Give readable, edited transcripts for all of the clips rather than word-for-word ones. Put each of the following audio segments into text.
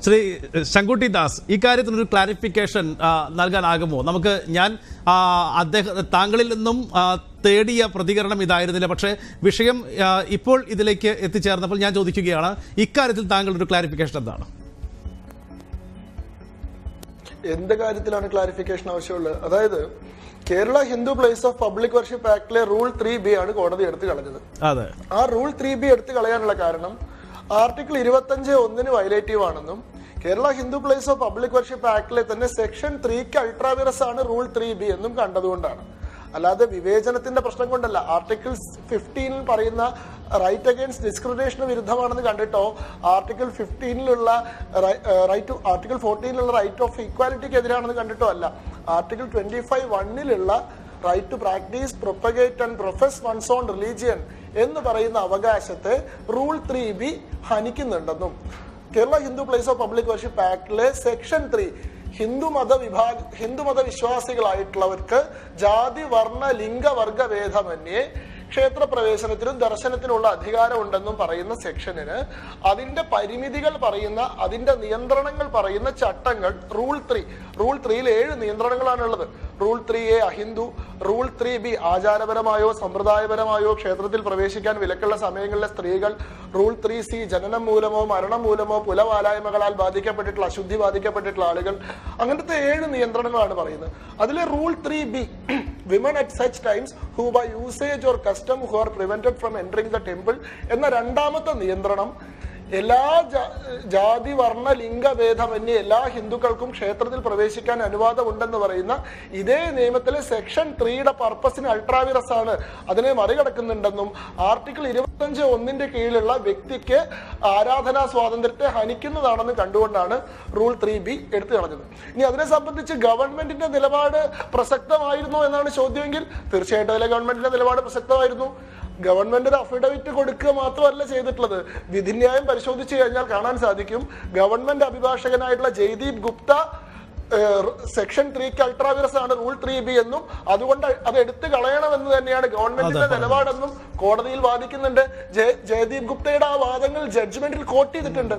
Shri Sankutty Das, ഇക്കാര്യത്തിനൊരു clarification നൽകാനാകുമോ? നമുക്ക് താങ്കളിൽ നിന്നും തേടിയ പ്രതികരണം ഇതായിരുന്നില്ല, പക്ഷേ വിഷയം ഇപ്പോൾ ഇതിലേക്ക് എത്തിച്ചേർന്നപ്പോൾ ഞാൻ ചോദിക്കുകയാണ്, ഇക്കാര്യത്തിൽ താങ്കളുടെ ഒരു ക്ലാരിഫിക്കേഷൻ എന്താണ്? എന്ത് കാര്യത്തിലാണ് ക്ലാരിഫിക്കേഷൻ ആവശ്യമുള്ളത്? അതായത് Kerala Hindu place of public worship ആക്ടിലെ റൂൾ 3B ആണ് കോടതി എടുത്തു കളഞ്ഞത്. ആ റൂൾ 3B എടുത്തു കളയാനുള്ള കാരണം ആർട്ടിക്കിൾ 25(1) വയലേറ്റീവ് ആണെന്നും Kerala Hindu place of public worship ആക്ടിലെ തന്നെ സെക്ഷൻ 3 അൾട്രാവിറസ് ആണ് റൂൾ 3B എന്നും കണ്ടതുകൊണ്ടാണ്. അല്ലാതെ വിവേചനത്തിന്റെ പ്രശ്നം കൊണ്ടല്ല. ആർട്ടിക്കിൾ 15 പറയുന്ന റൈറ്റ് അഗെയിൻസ്റ്റ് ഡിസ്ക്രിമിനേഷന് വിരുദ്ധമാണെന്ന് കണ്ടിട്ടോ, ആർട്ടിക്കിൾ 15 ആർട്ടിക്കിൾ 14 റൈറ്റ് ഓഫ് ഈക്വാലിറ്റിക്ക് എതിരാണെന്ന് കണ്ടിട്ടോ അല്ല. Article 25(1) right to practice, propagate and profess one's on religion എന്ന് പറയുന്ന അവകാശത്തെ റൂൾ 3B ഹനിക്കുന്നുണ്ടെന്നും Kerala Hindu place of public worship ആക്ടിലെ സെക്ഷൻ 3 ഹിന്ദുമത വിശ്വാസികളായിട്ടുള്ളവർക്ക് ജാതി, വർണ്ണ, ലിംഗവർഗ ഭേദമന്യേ ക്ഷേത്രപ്രവേശനത്തിനും ദർശനത്തിനുള്ള അധികാരമുണ്ടെന്നും പറയുന്ന സെക്ഷനിന് അതിന്റെ പരിമിതികൾ പറയുന്ന, അതിന്റെ നിയന്ത്രണങ്ങൾ പറയുന്ന ചട്ടങ്ങൾ റൂൾ 3യിൽ 7 നിയന്ത്രണങ്ങളാണുള്ളത്. റൂൾ 3A അഹിന്ദു, റൂൾ 3B ആചാരപരമായോ സമ്പ്രദായപരമായോ ക്ഷേത്രത്തിൽ പ്രവേശിക്കാൻ വിലക്കുള്ള സമയങ്ങളിലെ സ്ത്രീകൾ, റൂൾ 3C ജനനം മൂലമോ മരണം മൂലമോ പുലവാലായ്മകളാൽ ബാധിക്കപ്പെട്ടിട്ടുള്ള, അശുദ്ധി ബാധിക്കപ്പെട്ടിട്ടുള്ള ആളുകൾ, അങ്ങനത്തെ 7 നിയന്ത്രണങ്ങളാണ് പറയുന്നത്. അതിലെ rule 3B women at such times who by usage or custom who are prevented from entering the temple എന്ന രണ്ടാമത്തെ നിയന്ത്രണം എല്ലാ ജാതി, വർണ്ണ, ലിംഗഭേദമന്യേ എല്ലാ ഹിന്ദുക്കൾക്കും ക്ഷേത്രത്തിൽ പ്രവേശിക്കാൻ അനുവാദമുണ്ടെന്ന് പറയുന്ന ഇതേ നിയമത്തിലെ സെക്ഷൻ 3യുടെ പർപ്പസിന് അൾട്രാവിറസ് ആണ്, അതിനെ മറികടക്കുന്നുണ്ടെന്നും ആർട്ടിക്കിൾ 25(1) കീഴിലുള്ള വ്യക്തിക്ക് ആരാധനാ സ്വാതന്ത്ര്യത്തെ ഹനിക്കുന്നതാണെന്ന് കണ്ടുകൊണ്ടാണ് റൂൾ 3B എടുത്തു കളഞ്ഞത്. ഇനി അതിനെ സംബന്ധിച്ച് ഗവൺമെന്റിന്റെ നിലപാട് പ്രസക്തമായിരുന്നോ എന്നാണ് ചോദ്യമെങ്കിൽ തീർച്ചയായിട്ടും അതിലെ ഗവൺമെന്റിന്റെ നിലപാട് പ്രസക്തമായിരുന്നു. ഗവൺമെന്റ് ഒരു അഫിഡവിറ്റ് കൊടുക്കുക മാത്രമല്ല ചെയ്തിട്ടുള്ളത്. വിധിന്യായം പരിശോധിച്ചു കഴിഞ്ഞാൽ കാണാൻ സാധിക്കും, ഗവൺമെന്റ് അഭിഭാഷകനായിട്ടുള്ള ജയ്ദീപ് ഗുപ്ത സെക്ഷൻ 3 അൾട്രാവിറസ് ആണ് റൂൾ 3B എന്നും അതുകൊണ്ട് അത് എടുത്തു കളയണമെന്ന് തന്നെയാണ് ഗവൺമെന്റിന്റെ നിലപാടെന്നും കോടതിയിൽ വാദിക്കുന്നുണ്ട്. ജയ്ദീപ് ഗുപ്തയുടെ ആ വാദങ്ങൾ ജഡ്ജ്മെന്റിൽ കോട്ട് ചെയ്തിട്ടുണ്ട്.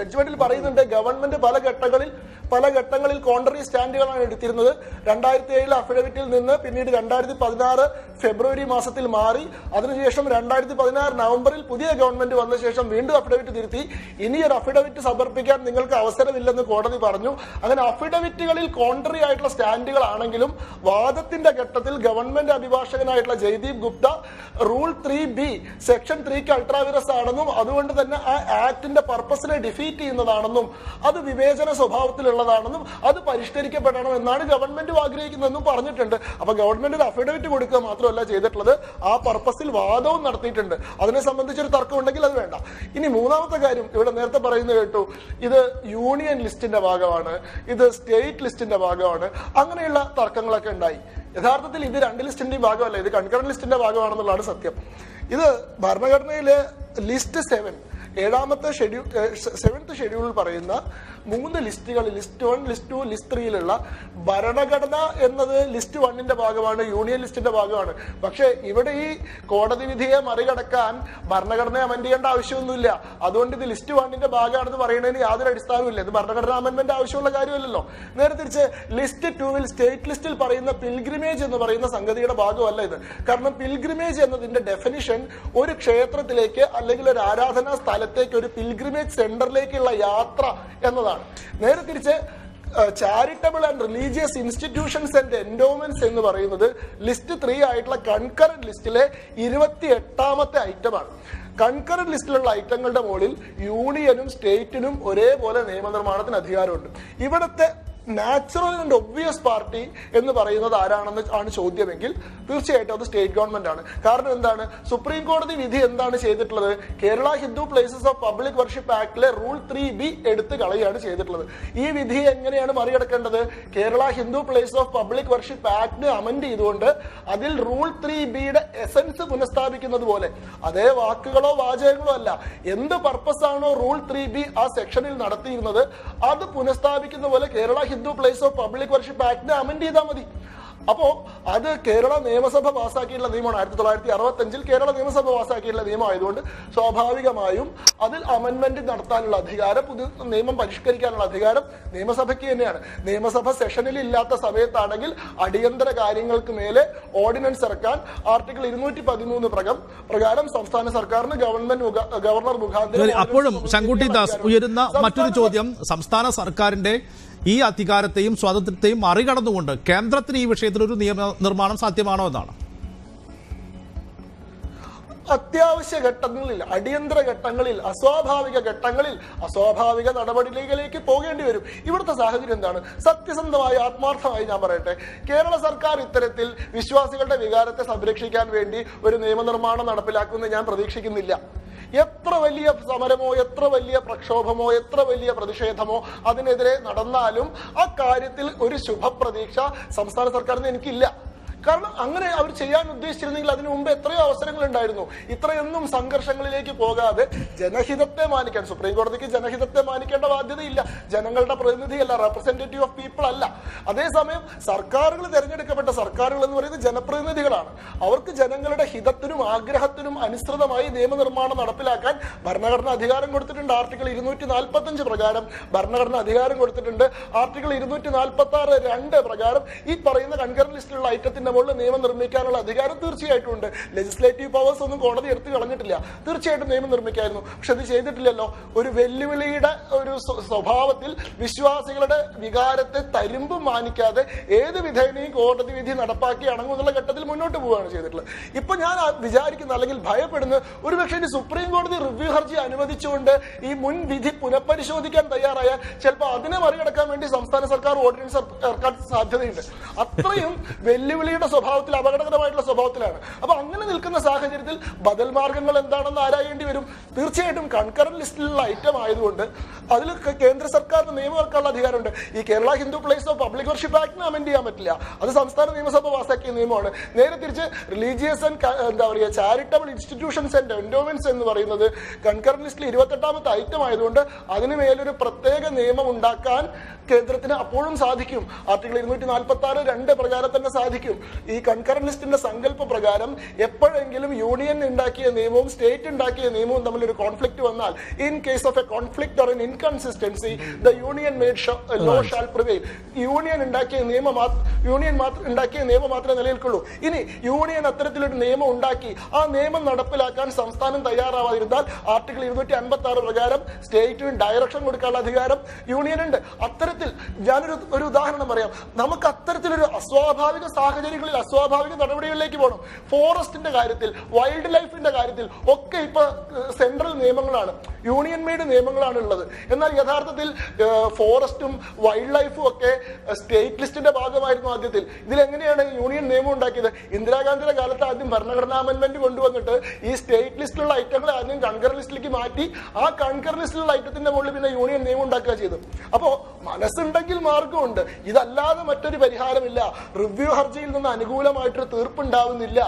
ജഡ്ജ്മെന്റിൽ പറയുന്നുണ്ട്, ഗവൺമെന്റ് പല ഘട്ടങ്ങളിൽ കോൺട്രറി സ്റ്റാൻഡുകളാണ് എടുത്തിരുന്നത്. 2007 അഫിഡവിറ്റിൽ നിന്ന് പിന്നീട് 2016 ഫെബ്രുവരി മാസത്തിൽ മാറി. അതിനുശേഷം 2016 നവംബറിൽ പുതിയ ഗവൺമെന്റ് വന്ന ശേഷം വീണ്ടും അഫിഡവിറ്റ് തിരുത്തി. ഇനിയൊരു അഫിഡവിറ്റ് സമർപ്പിക്കാൻ നിങ്ങൾക്ക് അവസരമില്ലെന്ന് കോടതി പറഞ്ഞു. അങ്ങനെ അഫിഡവിറ്റുകളിൽ കോൺട്രറി ആയിട്ടുള്ള സ്റ്റാൻഡുകളാണെങ്കിലും വാദത്തിന്റെ ഘട്ടത്തിൽ ഗവൺമെന്റ് അഭിഭാഷകനായിട്ടുള്ള Jaideep Gupta rule 3B section 3 ultra vires ആണെന്നും അതുകൊണ്ട് തന്നെ ആ ആക്ടിന്റെ പർപ്പസിനെ ഡിഫീറ്റ് ചെയ്യുന്നതാണെന്നും അത് വിവേചന സ്വഭാവത്തിലുള്ളതാണെന്നും അത് പരിഷ്കരിക്കപ്പെടണം എന്നാണ് ഗവൺമെന്റ് ആഗ്രഹിക്കുന്നതെന്നും പറഞ്ഞിട്ടുണ്ട്. അപ്പൊ ഗവൺമെന്റ് ഒരു അഫിഡവിറ്റ് കൊടുക്കുക മാത്രമല്ല ചെയ്തിട്ടുള്ളത്, ആ പർപ്പസിൽ വാദവും നടത്തിയിട്ടുണ്ട്. അതിനെ സംബന്ധിച്ചൊരു തർക്കം ഉണ്ടെങ്കിൽ അത് വേണ്ട. ഇനി മൂന്നാമത്തെ കാര്യം, ഇവിടെ നേരത്തെ പറയുന്നത് കേട്ടു, ഇത് യൂണിയൻ ലിസ്റ്റിന്റെ ഭാഗമാണ്, ഇത് സ്റ്റേറ്റ് ലിസ്റ്റിന്റെ ഭാഗമാണ്, അങ്ങനെയുള്ള തർക്കങ്ങളൊക്കെ ഉണ്ടായി. യഥാർത്ഥത്തിൽ ഇത് 2 ലിസ്റ്റിന്റെയും ഭാഗമല്ല, ഇത് കൺകറന്റ് ലിസ്റ്റിന്റെ ഭാഗമാണെന്നുള്ളതാണ് സത്യം. ഇത് ഭരണഘടനയിലെ ലിസ്റ്റ് 7th ഷെഡ്യൂളിൽ പറയുന്ന 3 ലിസ്റ്റുകൾ, ലിസ്റ്റ് 1, ലിസ്റ്റ് 2, ലിസ്റ്റ് 3യിലുള്ള ഭരണഘടന എന്നത് ലിസ്റ്റ് 1ന്റെ ഭാഗമാണ്, യൂണിയൻ ലിസ്റ്റിന്റെ ഭാഗമാണ്. പക്ഷെ ഇവിടെ ഈ കോടതി വിധിയെ മറികടക്കാൻ ഭരണഘടനയെ അമെന്റ് ചെയ്യേണ്ട ആവശ്യമൊന്നുമില്ല. അതുകൊണ്ട് ഇത് ലിസ്റ്റ് 1ന്റെ ഭാഗമാണെന്ന് പറയുന്നതിന് യാതൊരു അടിസ്ഥാനവുമില്ല. ഇത് ഭരണഘടനാ അമെന്റ്മെന്റ് ആവശ്യമുള്ള കാര്യമല്ലല്ലോ. നേരെ തിരിച്ച് ലിസ്റ്റ് 2ൽ സ്റ്റേറ്റ് ലിസ്റ്റിൽ പറയുന്ന പിൽഗ്രിമേജ് എന്ന് പറയുന്ന സംഗതിയുടെ ഭാഗമല്ല ഇത്. കാരണം പിൽഗ്രിമേജ് എന്നതിന്റെ ഡെഫിനിഷൻ ഒരു ക്ഷേത്രത്തിലേക്ക് അല്ലെങ്കിൽ ഒരു ആരാധനാ സ്ഥലത്തേക്ക്, ഒരു പിൽഗ്രിമേജ് സെന്ററിലേക്കുള്ള യാത്ര എന്നതാണ്. നേരെ തിരിച്ച് charitable and religious institutions and endowments എന്ന് പറയുന്നത് ലിസ്റ്റ് 3 ആയിട്ടുള്ള കൺകറന്റ് ലിസ്റ്റിലെ 28ാമത്തെ ഐറ്റമാണ്. കൺകറന്റ് ലിസ്റ്റിലുള്ള ഐറ്റങ്ങളുടെ മുകളിൽ യൂണിയനും സ്റ്റേറ്റിനും ഒരേപോലെ നിയമനിർമ്മാണത്തിന് അധികാരമുണ്ട്. ഇവിടുത്തെ നാച്ചുറൽ ആൻഡ് ഒബ്വിയസ് പാർട്ടി എന്ന് പറയുന്നത് ആരാണെന്ന് ആണ് ചോദ്യമെങ്കിൽ തീർച്ചയായിട്ടും അത് സ്റ്റേറ്റ് ഗവൺമെന്റ് ആണ്. കാരണം എന്താണ്, സുപ്രീം കോടതി വിധി എന്താണ് ചെയ്തിട്ടുള്ളത്? Kerala Hindu places of public worship ആക്ടിലെ റൂൾ 3B എടുത്ത് കളയാണ് ചെയ്തിട്ടുള്ളത്. ഈ വിധി എങ്ങനെയാണ് മറികടക്കേണ്ടത്? Kerala Hindu place of public worship act amend ചെയ്തുകൊണ്ട് അതിൽ റൂൾ 3Bയുടെ എസൻസ് പുനഃസ്ഥാപിക്കുന്നത് പോലെ, അതേ വാക്കുകളോ വാചകങ്ങളോ അല്ല, എന്ത് പർപ്പസ് ആണോ റൂൾ 3B ആ സെക്ഷനിൽ നടത്തിയിരുന്നത് അത് പുനഃസ്ഥാപിക്കുന്ന പോലെ Kerala Hindu place of public worship ആക്ടിനെ അമെന്റ് ചെയ്താൽ മതി. അപ്പോ അത് കേരള നിയമസഭ പാസ്സാക്കിയിട്ടുള്ള നിയമമാണ്. 1965 കേരള നിയമസഭ പാസ്സാക്കിയിട്ടുള്ള നിയമമായതുകൊണ്ട് സ്വാഭാവികമായും അതിൽ അമെന്റ്മെന്റ് നടത്താനുള്ള അധികാരം, പുതിയ നിയമം പരിഷ്കരിക്കാനുള്ള അധികാരം നിയമസഭയ്ക്ക് തന്നെയാണ്. നിയമസഭ സെഷനിൽ ഇല്ലാത്ത സമയത്താണെങ്കിൽ അടിയന്തര കാര്യങ്ങൾക്ക് മേലെ ഓർഡിനൻസ് ഇറക്കാൻ ആർട്ടിക്കിൾ 213 പ്രകാരം സംസ്ഥാന സർക്കാരിന് ഗവർണർ മുഖാന്തരം. അപ്പോഴും ശങ്കുട്ടി ദാസ് ഉയരുന്ന മറ്റൊരു ചോദ്യം, സംസ്ഥാന സർക്കാരിന്റെ ഈ അധികാരത്തെയും സ്വാതന്ത്ര്യത്തെയും മറികടന്നുകൊണ്ട് കേന്ദ്രത്തിന് ഈ വിഷയത്തിൽ ഒരു നിയമ നിർമ്മാണം സാധ്യമാണോ എന്നാണ്. അത്യാവശ്യ ഘട്ടങ്ങളിൽ, അടിയന്തര ഘട്ടങ്ങളിൽ, അസ്വാഭാവിക ഘട്ടങ്ങളിൽ അസ്വാഭാവിക നടപടികളിലേക്ക് പോകേണ്ടി വരും. ഇവിടുത്തെ സാഹചര്യം എന്താണ്? സത്യസന്ധമായി ആത്മാർത്ഥമായി ഞാൻ പറയട്ടെ, കേരള സർക്കാർ ഇത്തരത്തിൽ വിശ്വാസികളുടെ വികാരത്തെ സംരക്ഷിക്കാൻ വേണ്ടി ഒരു നിയമനിർമ്മാണം നടപ്പിലാക്കുമെന്ന് ഞാൻ പ്രതീക്ഷിക്കുന്നില്ല. എത്ര വലിയ സമരമോ, എത്ര വലിയ പ്രക്ഷോഭമോ, എത്ര വലിയ പ്രതിഷേധമോ അതിനെതിരെ നടന്നാലും ആ കാര്യത്തിൽ ഒരു ശുഭപ്രതീക്ഷ സംസ്ഥാന സർക്കാരിന് എനിക്കില്ല. കാരണം അങ്ങനെ അവർ ചെയ്യാൻ ഉദ്ദേശിച്ചിരുന്നെങ്കിൽ അതിനു മുമ്പ് എത്രയോ അവസരങ്ങൾ ഉണ്ടായിരുന്നു. ഇത്രയൊന്നും സംഘർഷങ്ങളിലേക്ക് പോകാതെ ജനഹിതത്തെ മാനിക്കാൻ, സുപ്രീം കോടതിക്ക് ജനഹിതത്തെ മാനിക്കേണ്ട ബാധ്യതയില്ല. ജനങ്ങളുടെ പ്രതിനിധിയല്ല, റെപ്രസെന്റേറ്റീവ് ഓഫ് പീപ്പിൾ അല്ല. അതേസമയം സർക്കാരുകൾ, തെരഞ്ഞെടുക്കപ്പെട്ട സർക്കാരുകൾ എന്ന് പറയുന്നത് ജനപ്രതിനിധികളാണ്. അവർക്ക് ജനങ്ങളുടെ ഹിതത്തിനും ആഗ്രഹത്തിനും അനുസൃതമായി നിയമനിർമ്മാണം നടപ്പിലാക്കാൻ ഭരണഘടന അധികാരം കൊടുത്തിട്ടുണ്ട്. ആർട്ടിക്കിൾ 245 പ്രകാരം ഭരണഘടന അധികാരം കൊടുത്തിട്ടുണ്ട്. ആർട്ടിക്കിൾ 246(2) പ്രകാരം ഈ പറയുന്ന കൺകറന്റ് ലിസ്റ്റിലുള്ള ഐറ്റത്തിന്റെ മുകളിൽ നിയമം നിർമ്മിക്കാനുള്ള അധികാരം തീർച്ചയായിട്ടും ഉണ്ട്. ലെജിസ്ലേറ്റീവ് പവേഴ്സ് ഒന്നും കോടതി എടുത്തു കളഞ്ഞിട്ടില്ല. തീർച്ചയായിട്ടും നിയമം നിർമ്മിക്കായിരുന്നു. പക്ഷെ അത് ചെയ്തിട്ടില്ലല്ലോ. ഒരു വെല്ലുവിളിയുടെ ഒരു സ്വഭാവത്തിൽ വിശ്വാസികളുടെ വികാരത്തെ തരിമ്പും മാനിക്കാതെ ഏത് വിധേനയും കോടതി വിധി നടപ്പാക്കി അടങ്ങുന്നുള്ള ഘട്ടത്തിൽ മുന്നോട്ട് പോവുകയാണ് ചെയ്തിട്ടുള്ളത്. ഇപ്പൊ ഞാൻ വിചാരിക്കുന്ന, അല്ലെങ്കിൽ ഭയപ്പെടുന്ന, ഒരുപക്ഷെ ഇനി സുപ്രീം കോടതി റിവ്യൂ ഹർജി അനുവദിച്ചുകൊണ്ട് ഈ മുൻ വിധി പുനഃപരിശോധിക്കാൻ തയ്യാറായാൽ ചിലപ്പോൾ അതിനെ മറികടക്കാൻ വേണ്ടി സംസ്ഥാന സർക്കാർ ഓർഡിനൻസ് ഇറക്കാൻ സാധ്യതയുണ്ട്. അത്രയും വെല്ലുവിളിയുടെ സ്വഭാവത്തിൽ, അപകടകരമായിട്ടുള്ള സ്വഭാവത്തിലാണ്. അപ്പൊ അങ്ങനെ നിൽക്കുന്ന സാഹചര്യത്തിൽ ബദൽ മാർഗങ്ങൾ എന്താണെന്ന് ആരായേണ്ടി വരും. തീർച്ചയായിട്ടും കൺകറന്റ് ലിസ്റ്റിലുള്ള ഐറ്റം ആയതുകൊണ്ട് അതിൽ കേന്ദ്ര സർക്കാരിന് നിയമം ഇറക്കാനുള്ള അധികാരമുണ്ട്. ഈ Kerala Hindu place of public worship ആക്ടിന് അമെന്റ് ചെയ്യാൻ പറ്റില്ല. അത് സംസ്ഥാന നിയമസഭ പാസാക്കിയ നിയമമാണ്. നേരെ തിരിച്ച് religious and charitable institutions and endowments എന്ന് പറയുന്നത് കൺകറന്റ് ലിസ്റ്റിൽ 28ാമത്തെ ഐറ്റം ആയതുകൊണ്ട് അതിന് മേലൊരു പ്രത്യേക നിയമം ഉണ്ടാക്കാൻ കേന്ദ്രത്തിന് അപ്പോഴും സാധിക്കും. ആർട്ടിക്കിൾ 246(2) പ്രകാരം തന്നെ സാധിക്കും. ഈ കൺകറന്റ് ലിസ്റ്റിന്റെ സങ്കല്പ പ്രകാരം എപ്പോഴെങ്കിലും യൂണിയൻ ഉണ്ടാക്കിയ നിയമവും സ്റ്റേറ്റ് ഉണ്ടാക്കിയ നിയമവും തമ്മിൽ ഒരു കോൺഫ്ലിക്ട് വന്നാൽ, in case of a conflict or an inconsistency, the union made law shall prevail. Union ഉണ്ടാക്കിയ നിയമം മാത്രമേ നിലനിൽക്കുള്ളൂ. ഇനി യൂണിയൻ അത്തരത്തിലൊരു നിയമം ഉണ്ടാക്കി ആ നിയമം നടപ്പിലാക്കാൻ സംസ്ഥാനം തയ്യാറാവാതിരുന്നാൽ ആർട്ടിക്കിൾ 256 പ്രകാരം സ്റ്റേറ്റിന് ഡയറക്ഷൻ കൊടുക്കാനുള്ള അധികാരം യൂണിയനുണ്ട്. അത്തരത്തിൽ ഞാനൊരു ഉദാഹരണം പറയാം. നമുക്ക് അത്തരത്തിലൊരു അസ്വാഭാവിക സാഹചര്യങ്ങളിൽ അസ്വാഭാവിക നടപടികളിലേക്ക് പോകണം. ഫോറസ്റ്റിന്റെ കാര്യത്തിൽ, വൈൽഡ് ലൈഫിന്റെ കാര്യത്തിൽ ഒക്കെ ഇപ്പൊ സെൻട്രൽ നിയമങ്ങളാണ്, യൂണിയൻ മെയ്ഡ് നിയമങ്ങളാണ് ഉള്ളത്. എന്നാൽ യഥാർത്ഥത്തിൽ ഫോറസ്റ്റും വൈൽഡ് ലൈഫും ഒക്കെ സ്റ്റേറ്റ് ലിസ്റ്റിന്റെ ഭാഗമായിരുന്നു ആദ്യത്തിൽ. ഇതിലെങ്ങനെയാണ് യൂണിയൻ നിയമം ഉണ്ടാക്കിയത്? ഇന്ദിരാഗാന്ധിയുടെ കാലത്ത് ആദ്യം ഭരണഘടനാ അമെന്റ്മെന്റ് കൊണ്ടുവന്നിട്ട് ഈ സ്റ്റേറ്റ് ലിസ്റ്റിലുള്ള ഐറ്റങ്ങളെ ആദ്യം കൺകറന്റ് ലിസ്റ്റിലേക്ക് മാറ്റി ആ കൺകറന്റ് ലിസ്റ്റിലുള്ള ഐറ്റത്തിന്റെ മുകളിൽ പിന്നെ യൂണിയൻ നിയമം ഉണ്ടാക്കുക ചെയ്തു. അപ്പോ മനസ്സുണ്ടെങ്കിൽ മാർഗമുണ്ട്. ഇതല്ലാതെ മറ്റൊരു പരിഹാരമില്ല. റിവ്യൂ ഹർജിയിൽ നിന്ന് അനുകൂലമായിട്ടൊരു തീർപ്പുണ്ടാവുന്നില്ല.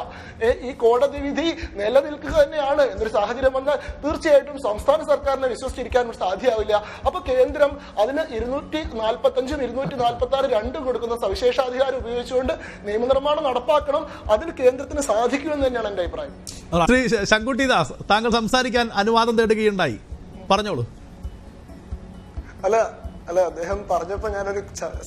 ഈ കോടതി വിധി നിലനിൽക്കുക തന്നെയാണ് എന്നൊരു സാഹചര്യം വന്നാൽ തീർച്ചയായിട്ടും സംസ്ഥാന സർക്കാരിനെ വിശ്വസിച്ചിരിക്കാൻ സാധ്യമാവില്ല. അപ്പൊ കേന്ദ്രം അതിന് 245 246 കൊടുക്കുന്ന സവിശേഷാധികാരം ഉപയോഗിച്ചുകൊണ്ട് നിയമനിർമ്മാണം നടപ്പാക്കണം. അതിന് കേന്ദ്രത്തിന് സാധിക്കുമെന്ന് തന്നെയാണ് എന്റെ അഭിപ്രായം. ശ്രീ ശങ്കുട്ടി ദാസ്, താങ്കൾ സംസാരിക്കാൻ അനുവാദം തേടുകയുണ്ടായി, പറഞ്ഞോളൂ. അല്ല, അദ്ദേഹം പറഞ്ഞപ്പോ ഞാനൊരു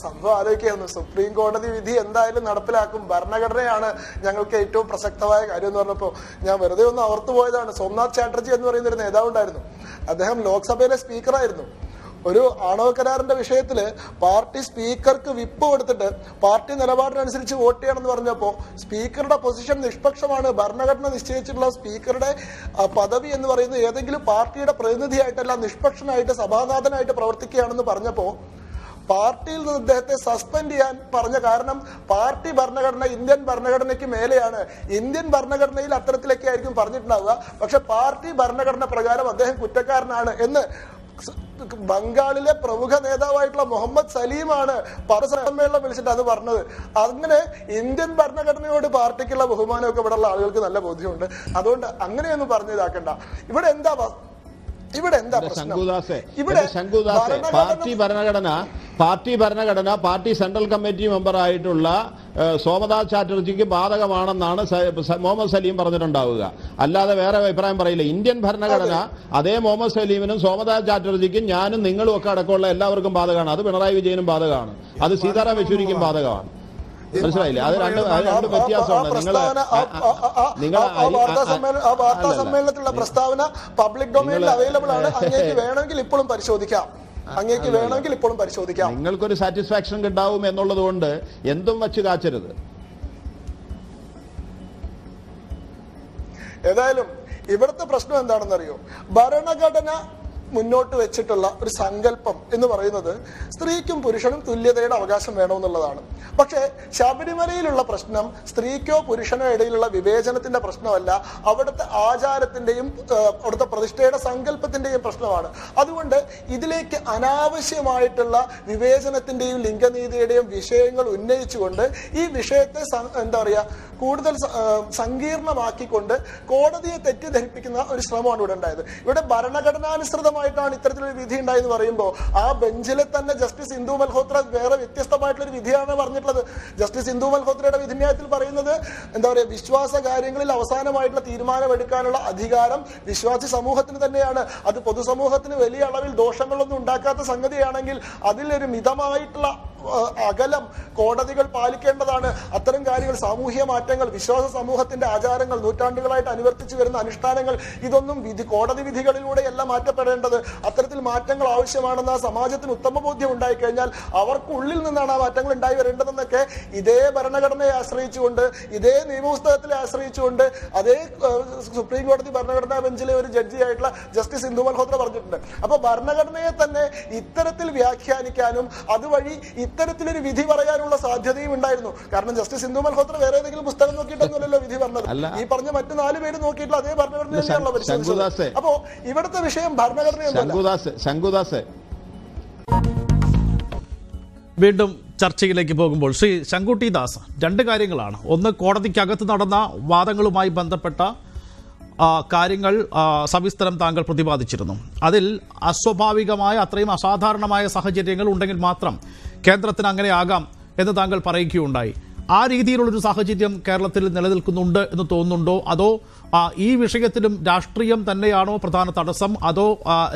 സംഭവം ആലോചിക്കുകയായിരുന്നു. സുപ്രീം കോടതി വിധി എന്തായാലും നടപ്പിലാക്കും, ഭരണഘടനയാണ് ഞങ്ങൾക്ക് ഏറ്റവും പ്രസക്തമായ കാര്യം എന്ന് പറഞ്ഞപ്പോ ഞാൻ വെറുതെ ഒന്ന് ഓർത്തു പോയതാണ്. സോംനാഥ് ചാറ്റർജി എന്ന് പറയുന്ന ഒരു നേതാവ് ഉണ്ടായിരുന്നു. അദ്ദേഹം ലോക്സഭയിലെ സ്പീക്കറായിരുന്നു. ഒരു ആണവ കരാറിന്റെ വിഷയത്തില് പാർട്ടി സ്പീക്കർക്ക് വിപ്പ് കൊടുത്തിട്ട് പാർട്ടി നിലപാടിനനുസരിച്ച് വോട്ട് ചെയ്യണമെന്ന് പറഞ്ഞപ്പോ സ്പീക്കറുടെ പൊസിഷൻ നിഷ്പക്ഷമാണ്, ഭരണഘടന നിശ്ചയിച്ചിട്ടുള്ള സ്പീക്കറുടെ പദവി എന്ന് പറയുന്നത് ഏതെങ്കിലും പാർട്ടിയുടെ പ്രതിനിധിയായിട്ടല്ല, നിഷ്പക്ഷനായിട്ട് സഭാനാഥനായിട്ട് പ്രവർത്തിക്കുകയാണെന്ന് പറഞ്ഞപ്പോ പാർട്ടിയിൽ നിന്ന് അദ്ദേഹത്തെ സസ്പെൻഡ് ചെയ്യാൻ പറഞ്ഞ കാരണം പാർട്ടി ഭരണഘടന ഇന്ത്യൻ ഭരണഘടനയ്ക്ക് മേലെയാണ്. ഇന്ത്യൻ ഭരണഘടനയിൽ അത്തരത്തിലൊക്കെ ആയിരിക്കും പറഞ്ഞിട്ടുണ്ടാവുക. പക്ഷെ പാർട്ടി ഭരണഘടന പ്രകാരം അദ്ദേഹം കുറ്റക്കാരനാണ് എന്ന് ബംഗാളിലെ പ്രമുഖ നേതാവായിട്ടുള്ള മുഹമ്മദ് സലീമാണ് പത്രസമ്മേളനം വിളിച്ചിട്ട് അത് പറഞ്ഞത്. അങ്ങനെ ഇന്ത്യൻ ഭരണഘടനയോട് പാർട്ടിക്കുള്ള ബഹുമാനമൊക്കെ ഇവിടെയുള്ള ആളുകൾക്ക് നല്ല ബോധ്യമുണ്ട്. അതുകൊണ്ട് അങ്ങനെയൊന്നും പറഞ്ഞതാക്കണ്ട. ഇവിടെ എന്താ പ്രശ്നം? ഇവിടെ പാർട്ടി ഭരണഘടന പാർട്ടി ഭരണഘടന പാർട്ടി സെൻട്രൽ കമ്മിറ്റി മെമ്പറായിട്ടുള്ള സോമദാസ് ചാറ്റർജിക്ക് ബാധകമാണെന്നാണ് മുഹമ്മദ് സലീം പറഞ്ഞിട്ടുണ്ടാവുക. അല്ലാതെ വേറെ അഭിപ്രായം പറയില്ല. ഇന്ത്യൻ ഭരണഘടന അതേ മുഹമ്മദ് സലീമിനും സോമദാസ് ചാറ്റർജിക്കും ഞാനും നിങ്ങളും ഒക്കെ അടക്കമുള്ള എല്ലാവർക്കും ബാധകമാണ്. അത് പിണറായി വിജയനും ബാധകമാണ്. അത് സീതാറാം യെച്ചൂരിക്കും ബാധകമാണ്. മനസ്സിലായില്ലേ? അത് രണ്ട് വ്യത്യാസമാണ്. വാർത്താ സമ്മേളനത്തിലുള്ള പ്രസ്താവന പബ്ലിക് ഡൊമൈനിൽ അവൈലബിൾ ആണ്. അങ്ങേക്ക് വേണമെങ്കിൽ ഇപ്പോഴും പരിശോധിക്കാം. നിങ്ങൾക്കൊരു സാറ്റിസ്ഫാക്ഷൻ ഉണ്ടാവും എന്നുള്ളത് കൊണ്ട് എന്തും വച്ച് കാച്ചരുത്. ഏതായാലും ഇവിടുത്തെ പ്രശ്നം എന്താണെന്നറിയോ? ഭരണഘടന മുന്നോട്ട് വെച്ചിട്ടുള്ള ഒരു സങ്കല്പം എന്ന് പറയുന്നത് സ്ത്രീക്കും പുരുഷനും തുല്യതയുടെ അവകാശം വേണമെന്നുള്ളതാണ്. പക്ഷേ ശബരിമലയിലുള്ള പ്രശ്നം സ്ത്രീക്കോ പുരുഷനോ ഇടയിലുള്ള വിവേചനത്തിന്റെ പ്രശ്നമല്ല, അവിടുത്തെ ആചാരത്തിന്റെയും അവിടുത്തെ പ്രതിഷ്ഠയുടെ സങ്കല്പത്തിന്റെയും പ്രശ്നമാണ്. അതുകൊണ്ട് ഇതിലേക്ക് അനാവശ്യമായിട്ടുള്ള വിവേചനത്തിന്റെയും ലിംഗനീതിയുടെയും വിഷയങ്ങൾ ഉന്നയിച്ചുകൊണ്ട് ഈ വിഷയത്തെ എന്താ പറയുക കൂടുതൽ സങ്കീർണമാക്കിക്കൊണ്ട് കോടതിയെ തെറ്റിദ്ധരിപ്പിക്കുന്ന ഒരു ശ്രമമാണ് ഇവിടെ ഉണ്ടായത്. ഇവിടെ ഭരണഘടനാനുസൃതമായിട്ടാണ് ഇത്തരത്തിലൊരു വിധി ഉണ്ടായെന്ന് പറയുമ്പോൾ ആ ബെഞ്ചിലെ തന്നെ ജസ്റ്റിസ് ഇന്ദു മൽഹോത്ര വേറെ വ്യത്യസ്തമായിട്ടുള്ള ഒരു വിധിയാണ് പറഞ്ഞിട്ടുള്ളത്. ജസ്റ്റിസ് ഇന്ദു മൽഹോത്രയുടെ വിധിന്യായത്തിൽ പറയുന്നത് എന്താ പറയുക, വിശ്വാസ കാര്യങ്ങളിൽ അവസാനമായിട്ടുള്ള തീരുമാനമെടുക്കാനുള്ള അധികാരം വിശ്വാസി സമൂഹത്തിന് തന്നെയാണ്. അത് പൊതുസമൂഹത്തിന് വലിയ അളവിൽ ദോഷങ്ങളൊന്നും ഉണ്ടാക്കാത്ത സംഗതിയാണെങ്കിൽ അതിലൊരു മിതമായിട്ടുള്ള അകലം കോടതികൾ പാലിക്കേണ്ടതാണ്. അത്തരം കാര്യങ്ങൾ, സാമൂഹ്യ മാറ്റങ്ങൾ, വിശ്വാസ സമൂഹത്തിന്റെ ആചാരങ്ങൾ, നൂറ്റാണ്ടുകളായിട്ട് അനുവർത്തിച്ചു വരുന്ന അനുഷ്ഠാനങ്ങൾ, ഇതൊന്നും കോടതി വിധികളിലൂടെയല്ല മാറ്റപ്പെടേണ്ടത്. അത്തരത്തിൽ മാറ്റങ്ങൾ ആവശ്യമാണെന്ന് ആ സമാജത്തിന് ഉത്തമ ബോധ്യം ഉണ്ടായിക്കഴിഞ്ഞാൽ അവർക്കുള്ളിൽ നിന്നാണ് ആ മാറ്റങ്ങൾ ഉണ്ടായി വരേണ്ടതെന്നൊക്കെ ഇതേ ഭരണഘടനയെ ആശ്രയിച്ചുകൊണ്ട്, ഇതേ നിയമപുസ്തകത്തിലെ ആശ്രയിച്ചുകൊണ്ട്, അതേ സുപ്രീം കോടതി ഭരണഘടനാ ബെഞ്ചിലെ ഒരു ജഡ്ജിയായിട്ടുള്ള ജസ്റ്റിസ് ഇന്ദു മൽഹോത്ര പറഞ്ഞിട്ടുണ്ട്. അപ്പൊ ഭരണഘടനയെ തന്നെ ഇത്തരത്തിൽ വ്യാഖ്യാനിക്കാനും അതുവഴി ഇത്തരത്തിലൊരു വിധി പറയാനുള്ള സാധ്യതയും ഉണ്ടായിരുന്നു. കാരണം ജസ്റ്റിസ് ഇന്ദു മൽഹോത്ര വേറെ ഏതെങ്കിലും പുസ്തകം നോക്കിയിട്ടൊന്നുമല്ലോ വിധി പറഞ്ഞത്. ഈ പറഞ്ഞ മറ്റു 4 പേര് നോക്കിയിട്ടുള്ള അതേ ഭരണഘടന തന്നെയാണല്ലോ പരിശോധിച്ചത്. അപ്പോ ഇവിടുത്തെ വിഷയം ഭരണഘടനയൊന്നുമല്ല. വീണ്ടും ചർച്ചയിലേക്ക് പോകുമ്പോൾ ശ്രീ ശങ്കുട്ടി ദാസ്, 2 കാര്യങ്ങളാണ്. ഒന്ന്, കോടതിക്കകത്ത് നടന്ന വാദങ്ങളുമായി ബന്ധപ്പെട്ട കാര്യങ്ങൾ സവിസ്തരം താങ്കൾ പ്രതിപാദിച്ചിരുന്നു. അതിൽ അസ്വാഭാവികമായ, അത്രയും അസാധാരണമായ സാഹചര്യങ്ങൾ ഉണ്ടെങ്കിൽ മാത്രം കേന്ദ്രത്തിന് അങ്ങനെ ആകാം എന്ന് താങ്കൾ പറയുകയുണ്ടായി. ആ രീതിയിലുള്ളൊരു സാഹചര്യം കേരളത്തിൽ നിലനിൽക്കുന്നുണ്ട് എന്ന് തോന്നുന്നുണ്ടോ? അതോ ഈ വിഷയത്തിലും രാഷ്ട്രീയം തന്നെയാണോ പ്രധാന തടസ്സം? അതോ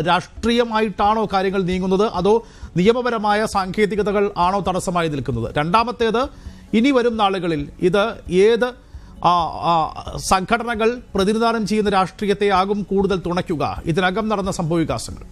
രാഷ്ട്രീയമായിട്ടാണോ കാര്യങ്ങൾ നീങ്ങുന്നത്? അതോ നിയമപരമായ സാങ്കേതികതകൾ ആണോ തടസ്സമായി നിൽക്കുന്നത്? രണ്ടാമത്തേത്, ഇനി വരും നാളുകളിൽ ഇത് ഏത് സംഘടനകൾ പ്രതിനിധാനം ചെയ്യുന്ന രാഷ്ട്രീയത്തെ ആകും കൂടുതൽ തുണയ്ക്കുക? ഇതിനകം നടന്ന സംഭവവികാസങ്ങൾ.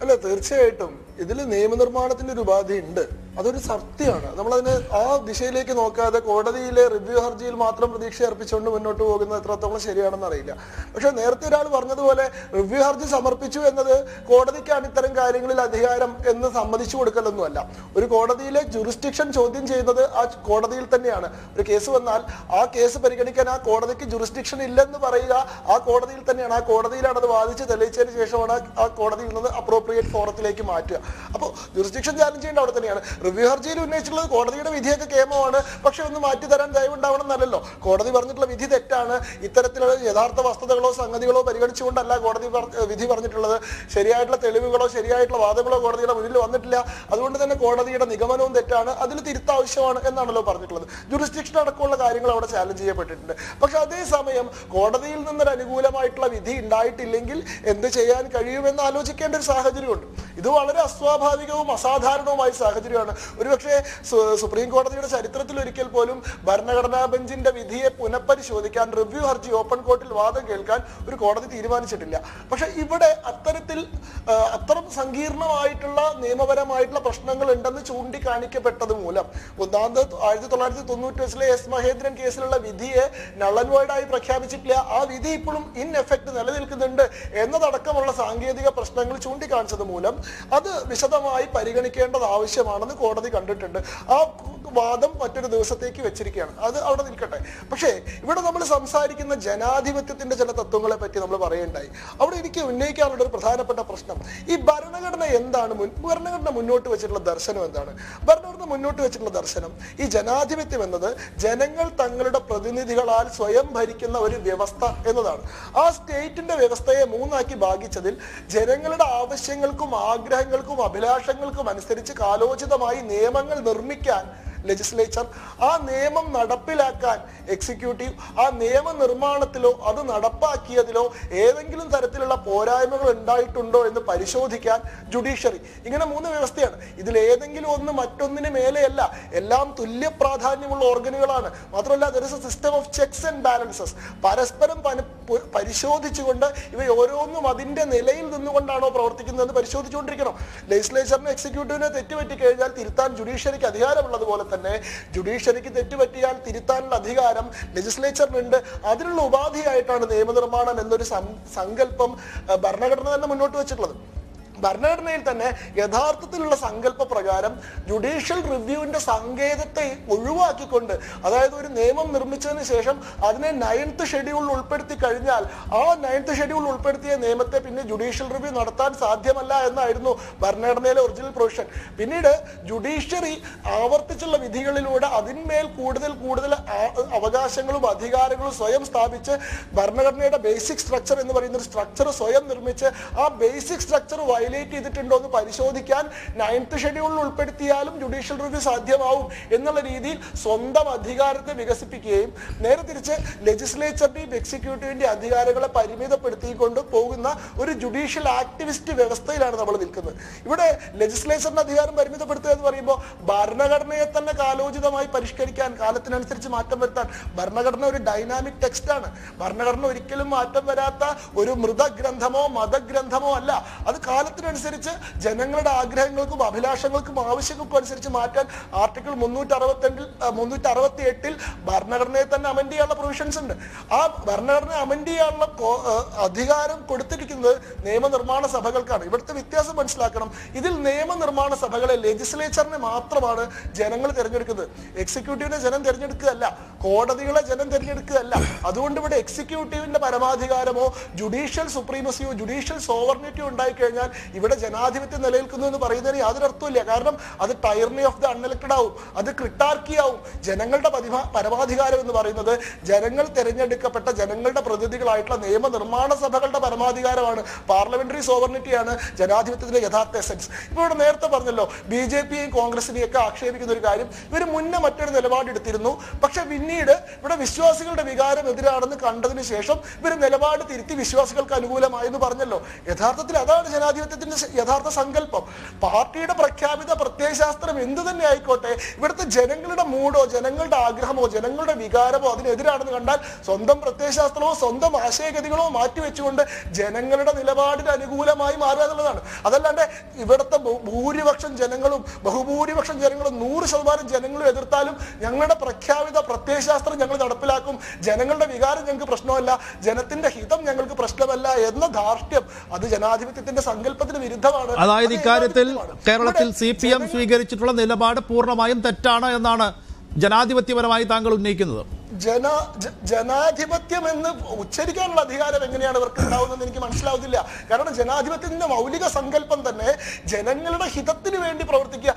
അല്ല, തീർച്ചയായിട്ടും ഇതിൽ നിയമനിർമ്മാണത്തിന്റെ ഒരു ഉപാധി ഉണ്ട്. അതൊരു സത്യമാണ്. നമ്മളതിന് ആ ദിശയിലേക്ക് നോക്കാതെ കോടതിയിലെ റിവ്യൂ ഹർജിയിൽ മാത്രം പ്രതീക്ഷ അർപ്പിച്ചുകൊണ്ട് മുന്നോട്ട് പോകുന്നത് എത്രത്തോളം ശരിയാണെന്ന് അറിയില്ല. പക്ഷെ നേരത്തെ ഒരാൾ പറഞ്ഞതുപോലെ റിവ്യൂ ഹർജി സമർപ്പിച്ചു എന്നത് കോടതിക്കാണ് ഇത്തരം കാര്യങ്ങളിൽ അധികാരം എന്ന് സമ്മതിച്ചു കൊടുക്കലൊന്നുമല്ല. ഒരു കോടതിയിലെ ജുറിസ്ഡിക്ഷൻ ചോദ്യം ചെയ്യുന്നത് ആ കോടതിയിൽ തന്നെയാണ്. ഒരു കേസ് വന്നാൽ ആ കേസ് പരിഗണിക്കാൻ ആ കോടതിക്ക് ജുറിസ്ഡിക്ഷൻ ഇല്ലെന്ന് പറയുക ആ കോടതിയിൽ തന്നെയാണ്. ആ കോടതിയിലാണ് അത് വാദിച്ച് തെളിയിച്ചതിന് ശേഷമാണ് ആ കോടതിയിൽ നിന്ന് അപ്രോപ്രിയേറ്റ് ഫോറത്തിലേക്ക് മാറ്റുക. അപ്പോൾ ജുറിസ്ഡിക്ഷൻ ചാലഞ്ച് ചെയ്യേണ്ട അവിടെ തന്നെയാണ്. റിവ്യൂ ഹർജിയിൽ ഉന്നയിച്ചിട്ടുള്ളത് കോടതിയുടെ വിധിയൊക്കെ കേമമാണ്, പക്ഷെ ഒന്ന് മാറ്റി തരാൻ ദയവുണ്ടാവണം എന്നല്ലല്ലോ. കോടതി പറഞ്ഞിട്ടുള്ള വിധി തെറ്റാണ്. ഇത്തരത്തിലുള്ള യഥാർത്ഥ വസ്തുതകളോ സംഗതികളോ പരിഗണിച്ചുകൊണ്ടല്ല കോടതി വിധി പറഞ്ഞിട്ടുള്ളത്. ശരിയായിട്ടുള്ള തെളിവുകളോ ശരിയായിട്ടുള്ള വാദങ്ങളോ കോടതിയുടെ മുന്നിൽ വന്നിട്ടില്ല. അതുകൊണ്ട് തന്നെ കോടതിയുടെ നിഗമനവും തെറ്റാണ്, അതിൽ തിരുത്താവശ്യമാണ് എന്നാണല്ലോ പറഞ്ഞിട്ടുള്ളത്. ജുറിസ്ഡിക്ഷൻ അടക്കമുള്ള കാര്യങ്ങൾ അവിടെ ചാലഞ്ച് ചെയ്യപ്പെട്ടിട്ടുണ്ട്. പക്ഷെ അതേസമയം കോടതിയിൽ നിന്നൊരു അനുകൂലമായിട്ടുള്ള വിധി ഉണ്ടായിട്ടില്ലെങ്കിൽ എന്ത് ചെയ്യാൻ കഴിയുമെന്ന് ആലോചിക്കേണ്ട ഒരു സാഹചര്യമുണ്ട്. ഇത് വളരെ അസ്വാഭാവികവും അസാധാരണവുമായ സാഹചര്യമാണ്. ഒരുപക്ഷെ സുപ്രീം കോടതിയുടെ ചരിത്രത്തിൽ ഒരിക്കൽ പോലും ഭരണഘടനാ ബെഞ്ചിന്റെ വിധിയെ പുനഃപരിശോധിക്കാൻ റിവ്യൂ ഹർജി ഓപ്പൺ കോർട്ടിൽ വാദം കേൾക്കാൻ ഒരു കോടതി തീരുമാനിച്ചിട്ടില്ല. പക്ഷെ ഇവിടെ അത്തരം സങ്കീർണമായിട്ടുള്ള നിയമപരമായിട്ടുള്ള പ്രശ്നങ്ങൾ ഉണ്ടെന്ന് ചൂണ്ടിക്കാണിക്കപ്പെട്ടത് മൂലം ഒന്നാമത് 1995 എസ് മഹേന്ദ്രൻ കേസിലുള്ള വിധിയെ നൾ ആൻഡ് വോയിഡ് ആയി പ്രഖ്യാപിച്ചിട്ടില്ല. ആ വിധി ഇപ്പോഴും ഇൻ എഫക്ട് നിലനിൽക്കുന്നുണ്ട് എന്നതടക്കമുള്ള സാങ്കേതിക പ്രശ്നങ്ങൾ ചൂണ്ടിക്കാണിച്ചത് മൂലം അത് വിശദമായി പരിഗണിക്കേണ്ടത് ആവശ്യമാണെന്ന് കോടതി കണ്ടിട്ടുണ്ട്. ആ വാദം മറ്റൊരു ദിവസത്തേക്ക് വെച്ചിരിക്കുകയാണ്. അത് അവിടെ നിൽക്കട്ടെ. പക്ഷേ ഇവിടെ നമ്മൾ സംസാരിക്കുന്ന ജനാധിപത്യത്തിന്റെ ചില തത്വങ്ങളെ പറ്റി നമ്മൾ പറയുണ്ടായി. അവിടെ എനിക്ക് ഉന്നയിക്കാനുള്ള ഒരു പ്രധാനപ്പെട്ട പ്രശ്നം, ഈ ഭരണഘടന എന്താണ്, ഭരണഘടന മുന്നോട്ട് വെച്ചിട്ടുള്ള ദർശനം എന്താണ്? ഭരണഘടന മുന്നോട്ട് വെച്ചിട്ടുള്ള ദർശനം ഈ ജനാധിപത്യം എന്നത് ജനങ്ങൾ തങ്ങളുടെ പ്രതിനിധികളാൽ സ്വയം ഭരിക്കുന്ന ഒരു വ്യവസ്ഥ എന്നതാണ്. ആ സ്റ്റേറ്റിന്റെ വ്യവസ്ഥയെ മൂന്നാക്കി ഭാഗിച്ചതിൽ ജനങ്ങളുടെ ആവശ്യങ്ങൾക്കും ആഗ്രഹങ്ങൾക്കും അഭിലാഷങ്ങൾക്കും അനുസരിച്ച് കാലോചിതമായി നിയമങ്ങൾ നിർമ്മിക്കാൻ ലെജിസ്ലേച്ചർ, ആ നിയമം നടപ്പിലാക്കാൻ എക്സിക്യൂട്ടീവ്, ആ നിയമ നിർമ്മാണത്തിലോ അത് നടപ്പാക്കിയതിലോ ഏതെങ്കിലും തരത്തിലുള്ള പോരായ്മകൾ ഉണ്ടായിട്ടുണ്ടോ എന്ന് പരിശോധിക്കാൻ ജുഡീഷ്യറി. ഇങ്ങനെ മൂന്ന് വ്യവസ്ഥയാണ്. ഇതിൽ ഏതെങ്കിലും ഒന്ന് മറ്റൊന്നിന് മേലെയല്ല, എല്ലാം തുല്യ പ്രാധാന്യമുള്ള ഓർഗനുകളാണ്. മാത്രമല്ല there is a system of checks and balances. പരസ്പരം പരിശോധിച്ചുകൊണ്ട് ഇവ ഓരോന്നും അതിന്റെ നിലയിൽ നിന്നുകൊണ്ടാണോ പ്രവർത്തിക്കുന്നതെന്ന് പരിശോധിച്ചുകൊണ്ടിരിക്കണം. ലെജിസ്ലേച്ചറിന് എക്സിക്യൂട്ടീവിനെ തെറ്റുപറ്റി കഴിഞ്ഞാൽ തിരുത്താൻ ജുഡീഷ്യറിക്ക് അധികാരമുള്ളതുപോലെ തന്നെ ജുഡീഷ്യറിക്ക് തെറ്റുപറ്റിയാൽ തിരുത്താനുള്ള അധികാരം ലെജിസ്ലേച്ചറിനുണ്ട്. അതിനുള്ള ഉപാധിയായിട്ടാണ് നിയമനിർമ്മാണം എന്നൊരു സങ്കല്പം ഭരണഘടന തന്നെ മുന്നോട്ട് വെച്ചിട്ടുള്ളത്. ഭരണഘടനയിൽ തന്നെ യഥാർത്ഥത്തിലുള്ള സങ്കല്പ പ്രകാരം ജുഡീഷ്യൽ റിവ്യൂവിന്റെ സങ്കേതത്തെ ഒഴിവാക്കിക്കൊണ്ട്, അതായത് ഒരു നിയമം നിർമ്മിച്ചതിന് ശേഷം അതിനെ 9th ഷെഡ്യൂളിൽ ഉൾപ്പെടുത്തി കഴിഞ്ഞാൽ ആ 9th ഷെഡ്യൂളിൽ ഉൾപ്പെടുത്തിയ നിയമത്തെ പിന്നെ ജുഡീഷ്യൽ റിവ്യൂ നടത്താൻ സാധ്യമല്ല എന്നായിരുന്നു ഭരണഘടനയിലെ ഒറിജിനൽ പ്രൊവിഷൻ. പിന്നീട് ജുഡീഷ്യറി ആവർത്തിച്ചുള്ള വിധികളിലൂടെ അതിന്മേൽ കൂടുതൽ അവകാശങ്ങളും അധികാരങ്ങളും സ്വയം സ്ഥാപിച്ച് ഭരണഘടനയുടെ ബേസിക് സ്ട്രക്ചർ എന്ന് പറയുന്ന ഒരു സ്ട്രക്ചർ സ്വയം നിർമ്മിച്ച് ആ ബേസിക് സ്ട്രക്ചർ വയലേറ്റ് ചെയ്തിട്ടുണ്ടോ എന്ന് പരിശോധിക്കാൻ 9th ഷെഡ്യൂളിൽ ഉൾപ്പെടുത്തിയാലും ജുഡീഷ്യൽ റിവ്യൂ സാധ്യമാവും എന്നുള്ള രീതിയിൽ സ്വന്തം അധികാരത്തെ വികസിപ്പിക്കുകയും നേരെ തിരിച്ച് ലെജിസ്ലേച്ചറിന്റെയും എക്സിക്യൂട്ടീവിന്റെ അധികാരങ്ങളെ പരിമിതപ്പെടുത്തിക്കൊണ്ട് പോകുന്ന ഒരു ജുഡീഷ്യൽ ആക്ടിവിസ്റ്റ് വ്യവസ്ഥയിലാണ് നമ്മൾ നിൽക്കുന്നത്. ഇവിടെ ലെജിസ്ലേച്ചറിന്റെ അധികാരം പരിമിതപ്പെടുത്തുക എന്ന് പറയുമ്പോൾ ഭരണഘടനയെ തന്നെ കാലോചിതമായി പരിഷ്കരിക്കാൻ, കാലത്തിനനുസരിച്ച് മാറ്റം വരുത്താൻ, ഭരണഘടന ഒരു ഡൈനാമിക് ടെക്സ്റ്റാണ്. ഭരണഘടന ഒരിക്കലും മാറ്റം വരാത്ത ഒരു മൃതഗ്രന്ഥമോ മതഗ്രന്ഥമോ അല്ല. അത് കാലത്തിനനുസരിച്ച് ജനങ്ങളുടെ ആഗ്രഹങ്ങൾക്കും അഭിലാഷങ്ങൾക്കും ആവശ്യങ്ങൾക്കും അനുസരിച്ച് മാറ്റാൻ ആർട്ടിക്കിൾ 368 ഭരണഘടനയെ തന്നെ അമെൻഡ് ചെയ്യാനുള്ള പ്രൊവിഷൻസ് ഉണ്ട്. ആ ഭരണഘടന അമെൻഡ് ചെയ്യാനുള്ള അധികാരം കൊടുത്തിരിക്കുന്നത് നിയമനിർമ്മാണ സഭകൾക്കാണ്. ഇവിടുത്തെ വ്യത്യാസം മനസ്സിലാക്കണം. ഇതിൽ നിയമനിർമ്മാണ സഭകളെ, ലെജിസ്ലേച്ചറിനെ മാത്രമാണ് ജനങ്ങൾ തിരഞ്ഞെടുക്കുന്നത്. എക്സിക്യൂട്ടീവിനെ ജനം തിരഞ്ഞെടുക്കുകയല്ല, കോടതികളെ ജനം തിരഞ്ഞെടുക്കുകയല്ല. അതുകൊണ്ട് ഇവിടെ എക്സിക്യൂട്ടീവിന്റെ പരമാധികാരമോ ജുഡീഷ്യൽ സുപ്രീമസിയോ ജുഡീഷ്യൽ സോവർണിറ്റിയോ ഉണ്ടായിക്കഴിഞ്ഞാൽ ഇവിടെ ജനാധിപത്യം നിലനിൽക്കുന്നു എന്ന് പറയുന്നതിന് യാതൊരു അർത്ഥമില്ല. കാരണം അത് ടൈർണി ഓഫ് ദ അൺഎലക്റ്റഡ് ആവും, അത് ക്രിട്ടാർക്കി ആവും. ജനങ്ങളുടെ പരമാധികാരം എന്ന് പറയുന്നത് ജനങ്ങൾ തിരഞ്ഞെടുക്കപ്പെട്ട ജനങ്ങളുടെ പ്രതിനിധികളായിട്ടുള്ള നിയമനിർമ്മാണ സഭകളുടെ പരമാധികാരമാണ്. പാർലമെന്ററി സോവർണിറ്റിയാണ് ജനാധിപത്യത്തിന്റെ യഥാർത്ഥ എസൻസ്. ഇപ്പൊ ഇവിടെ നേരത്തെ പറഞ്ഞല്ലോ, BJPയെയും കോൺഗ്രസിനെയും ഒക്കെ ആക്ഷേപിക്കുന്ന ഒരു കാര്യം, ഇവർ മുന്നേ മറ്റൊരു നിലപാടെടുത്തിരുന്നു. പക്ഷെ പിന്നീട് ഇവിടെ വിശ്വാസികളുടെ വികാരം എതിരാണെന്ന് കണ്ടതിന് ശേഷം ഇവർ നിലപാട് തിരുത്തി വിശ്വാസികൾക്ക് അനുകൂലമായെന്ന് പറഞ്ഞല്ലോ. യഥാർത്ഥത്തിൽ അതാണ് ജനാധിപത്യത്തിന്റെ യഥാർത്ഥ സങ്കല്പം. പാർട്ടിയുടെ പ്രഖ്യാപിത പ്രത്യയശാസ്ത്രം എന്തു തന്നെ ആയിക്കോട്ടെ, ഇവിടുത്തെ ജനങ്ങളുടെ മൂഡോ ജനങ്ങളുടെ ആഗ്രഹമോ ജനങ്ങളുടെ വികാരമോ അതിനെതിരാണെന്ന് കണ്ടാൽ സ്വന്തം പ്രത്യയശാസ്ത്രമോ സ്വന്തം ആശയഗതികളോ മാറ്റിവെച്ചുകൊണ്ട് ജനങ്ങളുടെ നിലപാടിന് അനുകൂലമായി മാറുക എന്നുള്ളതാണ്. അതല്ലാണ്ട് ഇവിടുത്തെ ഭൂരിപക്ഷം ജനങ്ങളും ബഹുഭൂരിപക്ഷം ജനങ്ങളും 100% ജനങ്ങളും എതിർത്താലും ഞങ്ങളുടെ പ്രഖ്യാപിത പ്രത്യയശാസ്ത്രം ഞങ്ങൾ നടപ്പിലാക്കും, ജനങ്ങളുടെ വികാരം ഞങ്ങൾക്ക് പ്രശ്നമല്ല, ജനത്തിന്റെ ഹിതം ഞങ്ങൾക്ക് പ്രശ്നമല്ല എന്ന ധാർഷ്ട്യം അത് ജനാധിപത്യത്തിന്റെ സങ്കല്പത്തിന് വിരുദ്ധമാണ്. അതായത് ഇക്കാര്യത്തിൽ കേരളത്തിൽ CPM സ്വീകരിച്ചിട്ടുള്ള നിലപാട് പൂർണ്ണമായും തെറ്റാണ് എന്നാണ് ജനാധിപത്യപരമായി താങ്കൾ ഉന്നയിക്കുന്നത്. ജനാധിപത്യം എന്ന് ഉച്ചരിക്കാനുള്ള അധികാരം എങ്ങനെയാണ് ഇവർക്ക് ഉണ്ടാവുന്നത് എനിക്ക് മനസ്സിലാവുന്നില്ല. കാരണം ജനാധിപത്യത്തിന്റെ മൗലിക സങ്കല്പം തന്നെ ജനങ്ങളുടെ ഹിതത്തിന് വേണ്ടി പ്രവർത്തിക്കുക,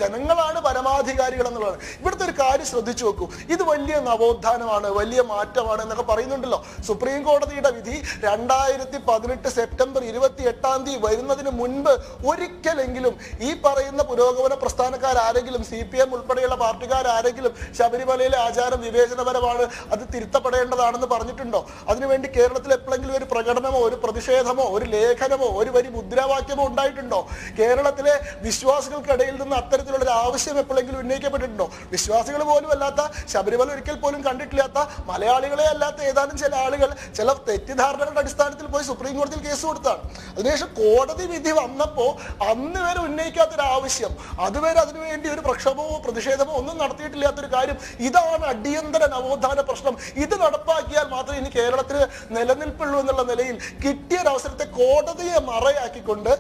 ജനങ്ങളാണ് പരമാധികാരികൾ എന്നുള്ളതാണ്. ഇവിടുത്തെ ഒരു കാര്യം ശ്രദ്ധിച്ചു നോക്കൂ, ഇത് വലിയ നവോത്ഥാനമാണ്, വലിയ മാറ്റമാണ് എന്നൊക്കെ പറയുന്നുണ്ടല്ലോ. സുപ്രീം കോടതിയുടെ വിധി 2018 സെപ്റ്റംബർ 28 വരുന്നതിന് മുൻപ് ഒരിക്കലെങ്കിലും ഈ പറയുന്ന പുരോഗമന പ്രസ്ഥാനക്കാരെങ്കിലും CPM ഉൾപ്പെടെയുള്ള പാർട്ടിക്കാരെങ്കിലും ശബരിമലയിലെ ആചാരം വിവേചനപരമാണ്, അത് തിരുത്തപ്പെടേണ്ടതാണെന്ന് പറഞ്ഞിട്ടുണ്ടോ? അതിനുവേണ്ടി കേരളത്തിൽ എപ്പോഴെങ്കിലും ഒരു പ്രകടനമോ ഒരു പ്രതിഷേധമോ ഒരു ലേഖനമോ ഒരു വരി മുദ്രാവാക്യമോ ഉണ്ടായിട്ടുണ്ടോ? കേരളത്തിലെ വിശ്വാസികൾക്കിടയിൽ നിന്ന് അത്തരത്തിലുള്ള ഒരു ആവശ്യം എപ്പോഴെങ്കിലും ഉന്നയിക്കപ്പെട്ടിട്ടുണ്ടോ? വിശ്വാസികൾ പോലും അല്ലാത്ത, ശബരിമല ഒരിക്കൽ പോലും കണ്ടിട്ടില്ലാത്ത, മലയാളികളെ അല്ലാത്ത ഏതാനും ചില ആളുകൾ ചില തെറ്റിദ്ധാരണകളുടെ അടിസ്ഥാനത്തിൽ പോയി സുപ്രീം കോടതിയിൽ കേസ് കൊടുത്താണ്. അതിനുശേഷം കോടതി വിധി വന്നപ്പോ അന്ന് വരെ ഉന്നയിക്കാത്തൊരു ആവശ്യം, അതുവരെ അതിനുവേണ്ടി ഒരു പ്രക്ഷോഭമോ പ്രതിഷേധമോ ഒന്നും നടത്തിയിട്ടില്ലാത്തൊരു കാര്യം, ഇതാണ് അടിയ അടിയന്തര നവോത്ഥാന പ്രശ്നം. ഇത് നടപ്പാക്കിയാൽ മാത്രമേ ഇനി കേരളത്തിന് നിലനിൽപ്പുള്ളൂ എന്നുള്ള നിലയിൽ കിട്ടിയ അവസരത്തെ കോടതിയെ മറയാക്കിക്കൊണ്ട്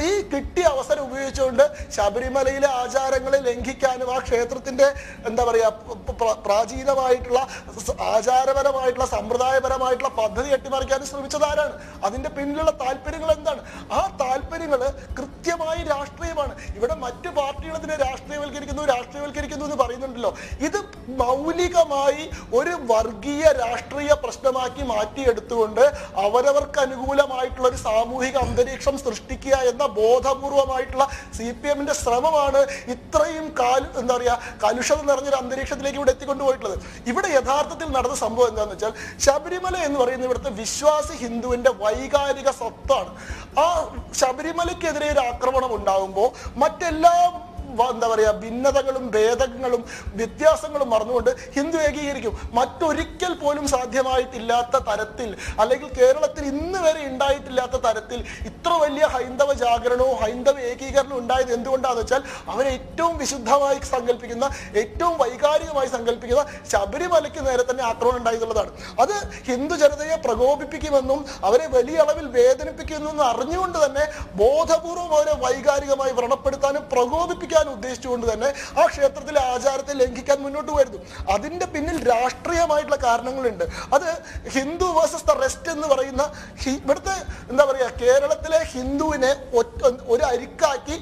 ഈ കിട്ടിയ അവസരം ഉപയോഗിച്ചുകൊണ്ട് ശബരിമലയിലെ ആചാരങ്ങളെ ലംഘിക്കാനും ആ ക്ഷേത്രത്തിന്റെ എന്താ പറയാ പ്രാചീനമായിട്ടുള്ള ആചാരപരമായിട്ടുള്ള സമ്പ്രദായപരമായിട്ടുള്ള പദ്ധതി അട്ടിമറിക്കാനും ശ്രമിച്ചതാരാണ്? അതിന്റെ പിന്നിലുള്ള താല്പര്യങ്ങൾ എന്താണ്? ആ താല്പര്യങ്ങൾ കൃത്യമായി രാഷ്ട്രീയമാണ്. ഇവിടെ മറ്റു പാർട്ടികൾ ഇതിനെ രാഷ്ട്രീയവൽക്കരിക്കുന്നു എന്ന് പറയുന്നുണ്ടല്ലോ. ഇത് മൗലികമായി ഒരു വർഗീയ രാഷ്ട്രീയ പ്രശ്നമാക്കി മാറ്റിയെടുത്തുകൊണ്ട് അവരവർക്ക് അനുകൂലമായിട്ടുള്ള ഒരു സാമൂഹിക അന്തരീക്ഷം സൃഷ്ടിക്കുക എന്ന ബോധപൂർവമായിട്ടുള്ള CPM-ന്റെ ശ്രമമാണ് ഇത്രയും എന്താ പറയാ കലുഷത നിറഞ്ഞൊരു അന്തരീക്ഷത്തിലേക്ക് ഇവിടെ എത്തിക്കൊണ്ടുപോയിട്ടുള്ളത്. ഇവിടെ യഥാർത്ഥത്തിൽ നടന്ന സംഭവം എന്താണെന്ന് വെച്ചാൽ ശബരിമല എന്ന് പറയുന്നത് ഇവിടുത്തെ വിശ്വാസി ഹിന്ദുവിന്റെ വൈകാരിക സ്വത്താണ്. ആ ശബരിമലയ്ക്കെതിരെ ഒരു ആക്രമണം ഉണ്ടാകുമ്പോൾ മറ്റെല്ലാ എന്താ പറയാ ഭിന്നതകളും ഭേദങ്ങളും വ്യത്യാസങ്ങളും മറന്നുകൊണ്ട് ഹിന്ദു ഏകീകരിക്കും. മറ്റൊരിക്കൽ പോലും സാധ്യമായിട്ടില്ലാത്ത തരത്തിൽ, അല്ലെങ്കിൽ കേരളത്തിൽ ഇന്ന് വരെ ഉണ്ടായിട്ടില്ലാത്ത തരത്തിൽ ഇത്ര വലിയ ഹൈന്ദവ ജാഗരണവും ഹൈന്ദവ ഏകീകരണവും ഉണ്ടായത് എന്തുകൊണ്ടാണെന്ന് വെച്ചാൽ അവരെ ഏറ്റവും വിശുദ്ധമായി സങ്കല്പിക്കുന്ന, ഏറ്റവും വൈകാരികമായി സങ്കല്പിക്കുന്ന ശബരിമലയ്ക്ക് നേരെ തന്നെ ആക്രമണം ഉണ്ടായെന്നുള്ളതാണ്. അത് ഹിന്ദു ജനതയെ പ്രകോപിപ്പിക്കുമെന്നും അവരെ വലിയ അളവിൽ വേദനിപ്പിക്കുമെന്നും അറിഞ്ഞുകൊണ്ട് തന്നെ ബോധപൂർവം അവരെ വൈകാരികമായി വ്രണപ്പെടുത്താനും പ്രകോപിപ്പിക്കാനും ഉദ്ദേശിച്ചുകൊണ്ട് തന്നെ ആ ക്ഷേത്രത്തിലെ ആചാരത്തെ ലംഘിക്കാൻ മുന്നോട്ട് വരുന്നു. അതിന്റെ പിന്നിൽ രാഷ്ട്രീയമായിട്ടുള്ള കാരണങ്ങളുണ്ട്. അത് ഹിന്ദു വേഴ്സസ് ദ റെസ്റ്റ് എന്ന് പറയുന്ന ഇവിടുത്തെ എന്താ പറയാ കേരളത്തിലെ ഹിന്ദുവിനെ ഒരു അരിക്കാക്കി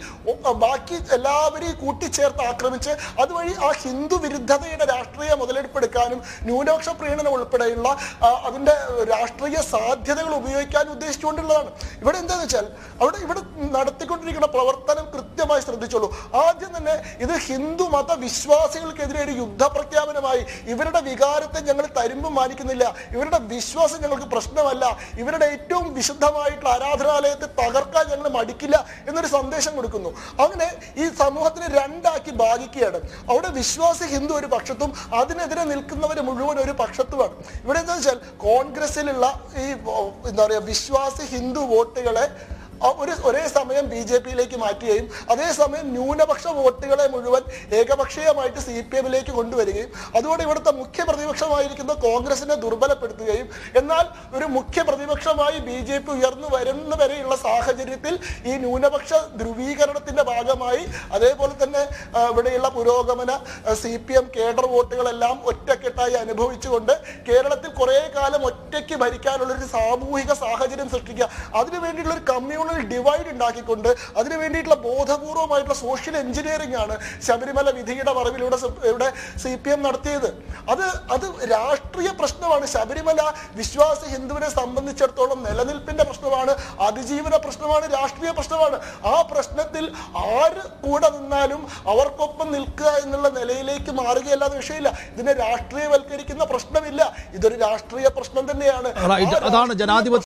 ബാക്കി എല്ലാവരെയും കൂട്ടിച്ചേർത്ത് ആക്രമിച്ച് അതുവഴി ആ ഹിന്ദു വിരുദ്ധതയുടെ രാഷ്ട്രീയ മുതലെടുപ്പെടുക്കാനും ന്യൂനപക്ഷ പ്രീണനം ഉൾപ്പെടെയുള്ള അതിന്റെ രാഷ്ട്രീയ സാധ്യതകൾ ഉപയോഗിക്കാൻ ഉദ്ദേശിച്ചുകൊണ്ടുള്ളതാണ്. ഇവിടെ എന്താന്ന് വെച്ചാൽ ഇവിടെ നടത്തിക്കൊണ്ടിരിക്കുന്ന പ്രവർത്തനം കൃത്യമായി ശ്രദ്ധിച്ചോളൂ. ആദ്യം തന്നെ ഇത് ഹിന്ദു മത വിശ്വാസികൾക്കെതിരെ ഒരു യുദ്ധപ്രഖ്യാപനമായി. ഇവരുടെ വികാരത്തെ ഞങ്ങൾ തരുമ്പും മാനിക്കുന്നില്ല, ഇവരുടെ വിശ്വാസം ഞങ്ങൾക്ക് പ്രശ്നമല്ല, ഇവരുടെ ഏറ്റവും വിശുദ്ധമായിട്ടുള്ള ആരാധനാലയത്തെ തകർക്കാൻ ഞങ്ങൾ മടിക്കില്ല എന്നൊരു സന്ദേശം കൊടുക്കുന്നു. അങ്ങനെ ഈ സമൂഹത്തിനെ രണ്ടാക്കി ഭാഗിക്കുകയാണ്. അവിടെ വിശ്വാസി ഹിന്ദു ഒരു പക്ഷത്തും അതിനെതിരെ നിൽക്കുന്നവർ മുഴുവൻ ഒരു പക്ഷത്തുമാണ്. ഇവിടെ എന്താ വെച്ചാൽ കോൺഗ്രസിലുള്ള ഈ എന്താ പറയാ വിശ്വാസി ഹിന്ദു വോട്ടുകളെ ഒരേ സമയം BJP-യിലേക്ക് മാറ്റുകയും അതേസമയം ന്യൂനപക്ഷ വോട്ടുകളെ മുഴുവൻ ഏകപക്ഷീയമായിട്ട് CPM-ലേക്ക് കൊണ്ടുവരികയും അതുകൊണ്ട് ഇവിടുത്തെ മുഖ്യ പ്രതിപക്ഷമായിരിക്കുന്ന കോൺഗ്രസിനെ ദുർബലപ്പെടുത്തുകയും എന്നാൽ ഒരു മുഖ്യ പ്രതിപക്ഷമായി BJP ഉയർന്നു വരുന്ന വരെയുള്ള സാഹചര്യത്തിൽ ഈ ന്യൂനപക്ഷ ധ്രുവീകരണത്തിന്റെ ഭാഗമായി അതേപോലെ തന്നെ ഇവിടെയുള്ള പുരോഗമന CPM കേഡർ വോട്ടുകളെല്ലാം ഒറ്റക്കെട്ടായി അനുഭവിച്ചുകൊണ്ട് കേരളത്തിൽ കുറെ കാലം ഒറ്റയ്ക്ക് ഭരിക്കാനുള്ള ഒരു സാമൂഹിക സാഹചര്യം സൃഷ്ടിക്കുക, അതിനുവേണ്ടിയുള്ള ഒരു കമ്മ്യൂണൽ ഡിവൈഡ് ഉണ്ടാക്കിക്കൊണ്ട് അതിനു വേണ്ടിയിട്ടുള്ള ബോധപൂർവമായിട്ടുള്ള സോഷ്യൽ എഞ്ചിനീയറിംഗ് ആണ് ശബരിമല വിധിയുടെ മറവിലൂടെ ഇവിടെ CPM നടത്തിയത്. അത് രാഷ്ട്രീയ പ്രശ്നമാണ്. ശബരിമല വിശ്വാസി ഹിന്ദുവിനെ സംബന്ധിച്ചിടത്തോളം നിലനിൽപ്പിന്റെ പ്രശ്നമാണ്, അതിജീവന പ്രശ്നമാണ്, രാഷ്ട്രീയ പ്രശ്നമാണ്. ആ പ്രശ്നത്തിൽ ആര് കൂടെ നിന്നാലും അവർക്കൊപ്പം നിൽക്കുക എന്നുള്ള നിലയിലേക്ക് മാറുകയല്ലാതെ വിഷയമില്ല. ഇതിനെ രാഷ്ട്രീയവൽക്കരിക്കുന്ന പ്രശ്നമില്ല, ഇതൊരു രാഷ്ട്രീയ പ്രശ്നം തന്നെയാണ്. അതാണ് ജനാധിപത്യ